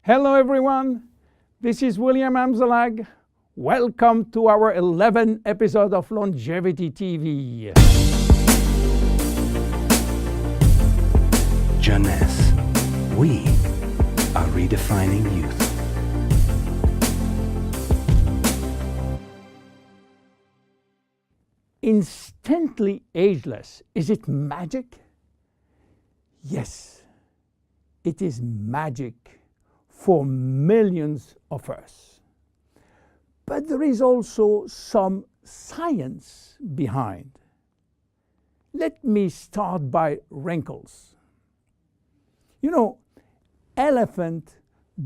Hello everyone, this is William Amzalag. Welcome to our 11th episode of Longevity TV. Jeunesse, we are redefining youth. Instantly ageless, is it magic? Yes, it is magic for millions of us. But there is also some science behind. Let me start by wrinkles. You know, elephants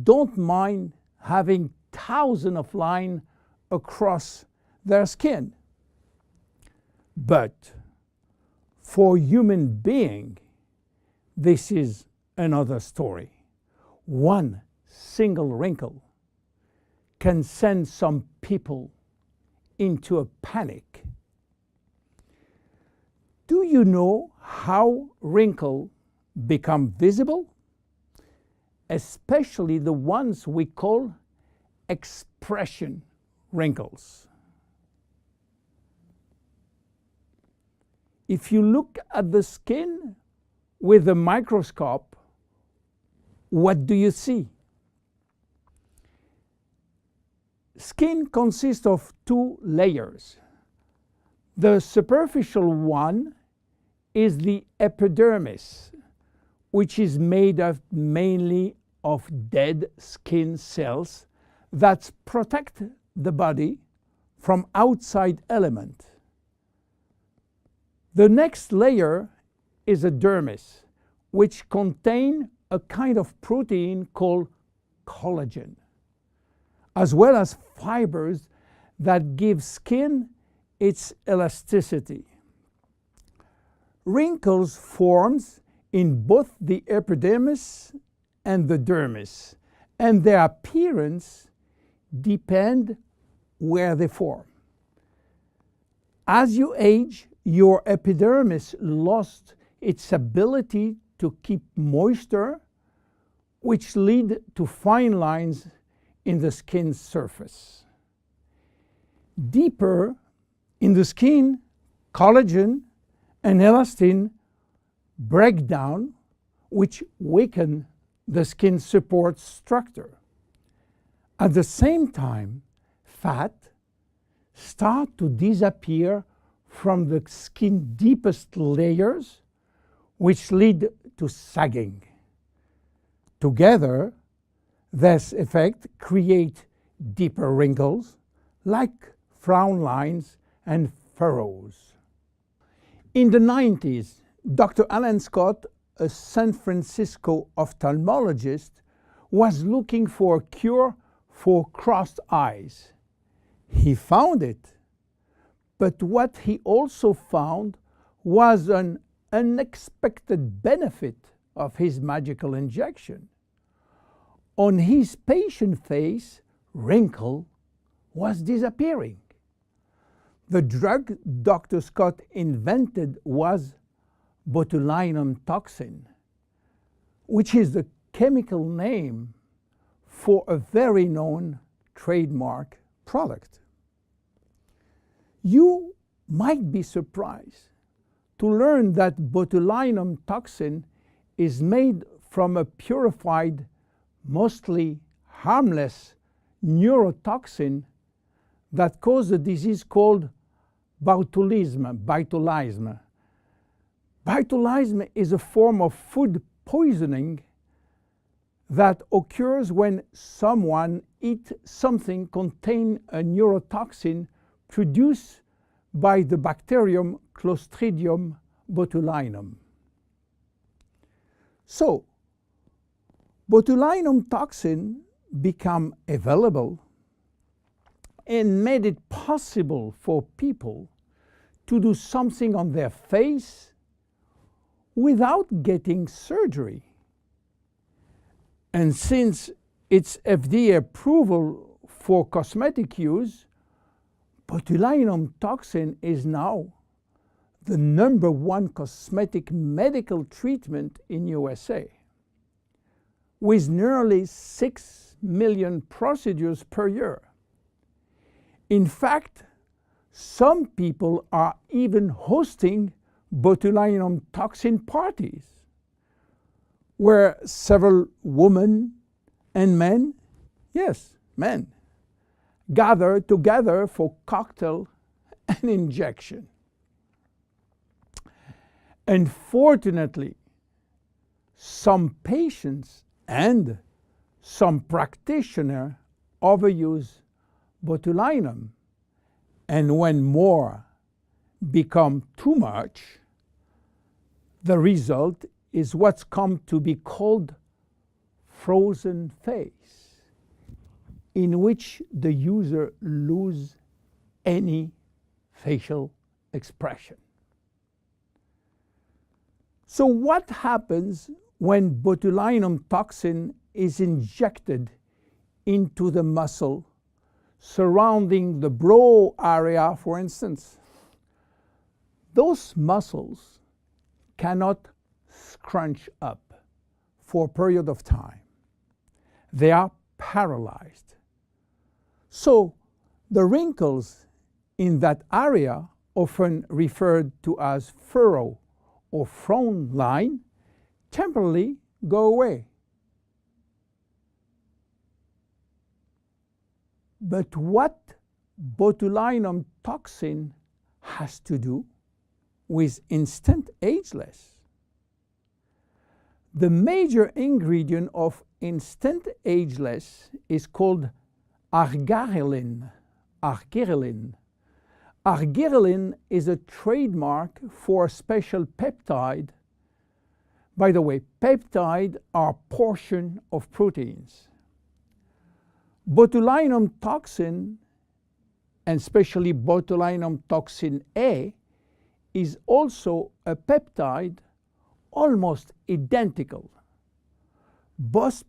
don't mind having thousands of lines across their skin. But for human being, this is another story. One single wrinkle can send some people into a panic. Do you know how wrinkles become visible? Especially the ones we call expression wrinkles. If you look at the skin with a microscope, what do you see? Skin consists of two layers. The superficial one is the epidermis, which is made up mainly of dead skin cells that protect the body from outside elements. The next layer is a dermis, which contains a kind of protein called collagen, as well as fibers that give skin its elasticity. Wrinkles form in both the epidermis and the dermis, and their appearance depends where they form. As you age, your epidermis lost its ability to keep moisture, which lead to fine lines in the skin's surface. Deeper in the skin, collagen and elastin break down, which weaken the skin support structure. At the same time, fat start to disappear from the skin's deepest layers, which lead to sagging. Together, this effect creates deeper wrinkles, like frown lines and furrows. In the 90s, Dr. Alan Scott, a San Francisco ophthalmologist, was looking for a cure for crossed eyes. He found it. But what he also found was an unexpected benefit of his magical injection. On his patient face, wrinkle was disappearing. The drug Dr. Scott invented was botulinum toxin, which is the chemical name for a very known trademark product. You might be surprised to learn that botulinum toxin is made from a purified, mostly harmless neurotoxin that causes a disease called botulism. Botulism is a form of food poisoning that occurs when someone eats something containing a neurotoxin produced by the bacterium Clostridium botulinum. So, botulinum toxin became available and made it possible for people to do something on their face without getting surgery. And since its FDA approval for cosmetic use, botulinum toxin is now the #1 cosmetic medical treatment in USA. with nearly 6 million procedures per year. In fact, some people are even hosting botulinum toxin parties, where several women and men, yes, men, gather together for cocktail and injection. Unfortunately, some patients and some practitioners overuse botulinum, and when more become too much, the result is what's come to be called frozen face, in which the user loses any facial expression. So what happens when botulinum toxin is injected into the muscle surrounding the brow area, for instance? Those muscles cannot scrunch up for a period of time. They are paralyzed. So the wrinkles in that area, often referred to as furrow or frown line, temporarily go away. But what botulinum toxin has to do with instant ageless? The major ingredient of instant ageless is called arginine. Arginine. Arginine is a trademark for a special peptide. By the way, peptides are portions of proteins. Botulinum toxin, and especially botulinum toxin A, is also a peptide almost identical. Both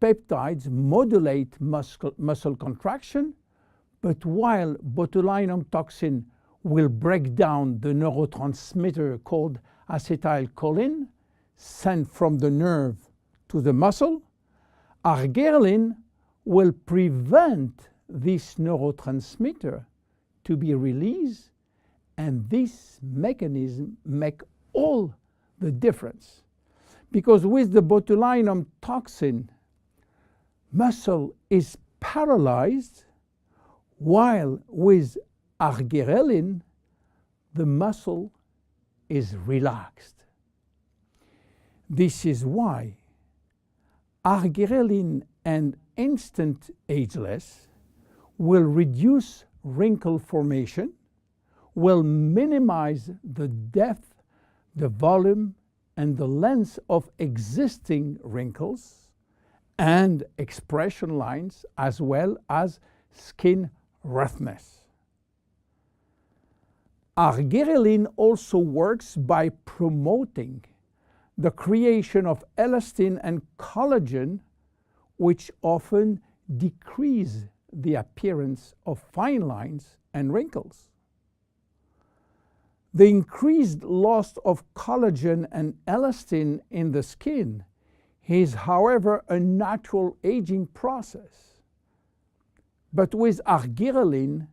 peptides modulate muscle contraction, but while botulinum toxin will break down the neurotransmitter called acetylcholine sent from the nerve to the muscle, arginine will prevent this neurotransmitter to be released, and this mechanism makes all the difference. Because with the botulinum toxin, muscle is paralyzed, while with arginine, the muscle is relaxed. This is why arginine and instant ageless will reduce wrinkle formation, will minimize the depth, the volume, and the length of existing wrinkles and expression lines, as well as skin roughness. Arginine also works by promoting the creation of elastin and collagen, which often decrease the appearance of fine lines and wrinkles. The increased loss of collagen and elastin in the skin is, however, a natural aging process. But with arginine,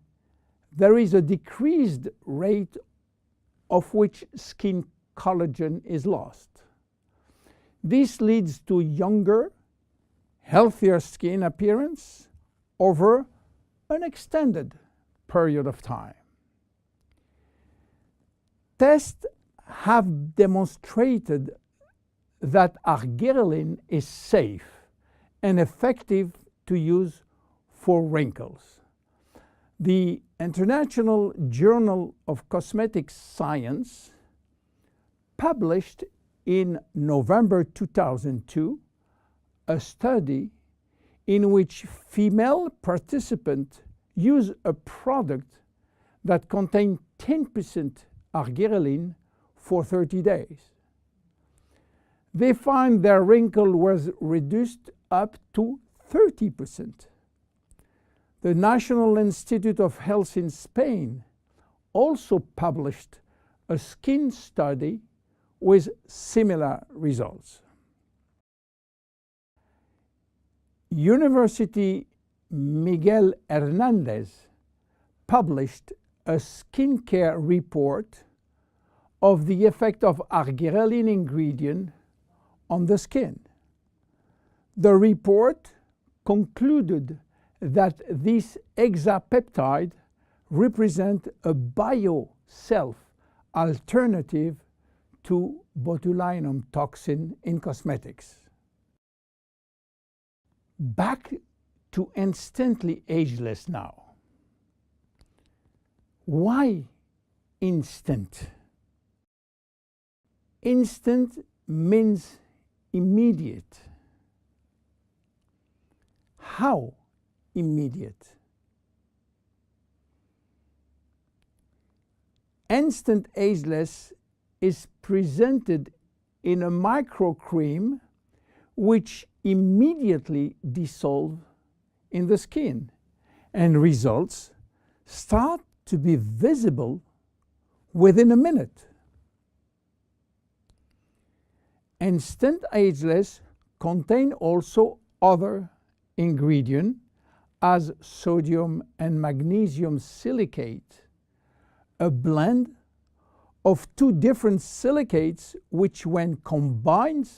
there is a decreased rate of which skin collagen is lost. This leads to younger, healthier skin appearance over an extended period of time. Tests have demonstrated that arginine is safe and effective to use for wrinkles. The International Journal of Cosmetic Science published in November 2002 a study in which female participants used a product that contained 10% arginine for 30 days. They found their wrinkle was reduced up to 30%. The National Institute of Health in Spain also published a skin study with similar results. University Miguel Hernandez published a skincare report of the effect of argyreline ingredient on the skin. The report concluded that this hexapeptide represents a bio-self alternative to botulinum toxin in cosmetics. Back to instantly ageless now. Why instant? Instant means immediate. How immediate? Instant Ageless is presented in a microcream which immediately dissolve in the skin, and results start to be visible within a minute. Instant Ageless contain also other ingredients as sodium and magnesium silicate, a blend of two different silicates which when combined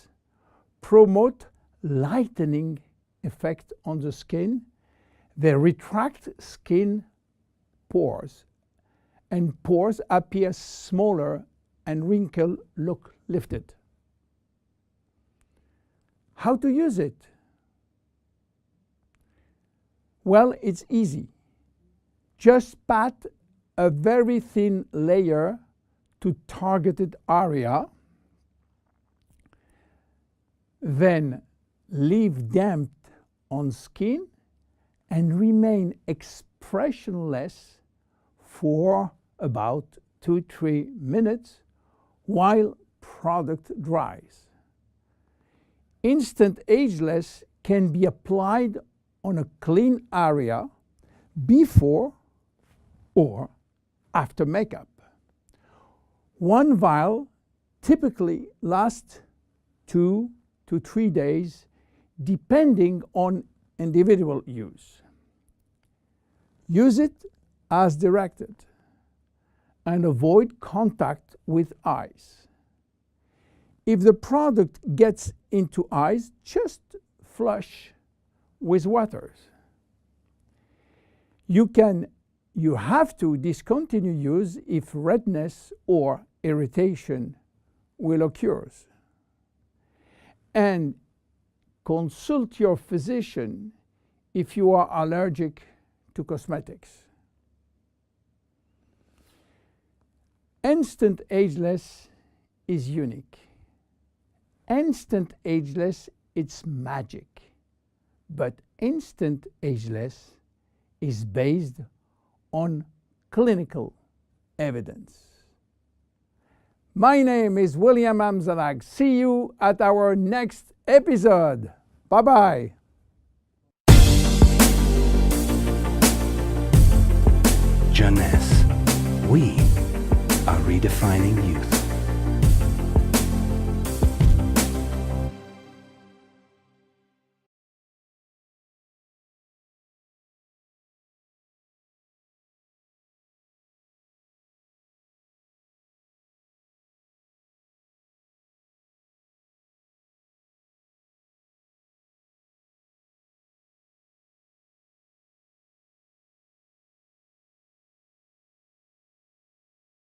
promote lightening effect on the skin. They retract skin pores, and pores appear smaller and wrinkles look lifted. How to use it? Well, it's easy. Just pat a very thin layer to targeted area, then leave damp on skin and remain expressionless for about 2-3 minutes while product dries. Instant Ageless can be applied on a clean area before or after makeup. One vial typically lasts 2 to 3 days depending on individual use. Use it as directed and avoid contact with eyes. If the product gets into eyes, just flush with water. You have to discontinue use if redness or irritation will occur. And consult your physician if you are allergic to cosmetics. Instant Ageless is unique. Instant Ageless, it's magic. But Instant Ageless is based on clinical evidence. My name is William Amzalag. See you at our next episode. Bye-bye. Jeunesse. We are redefining youth.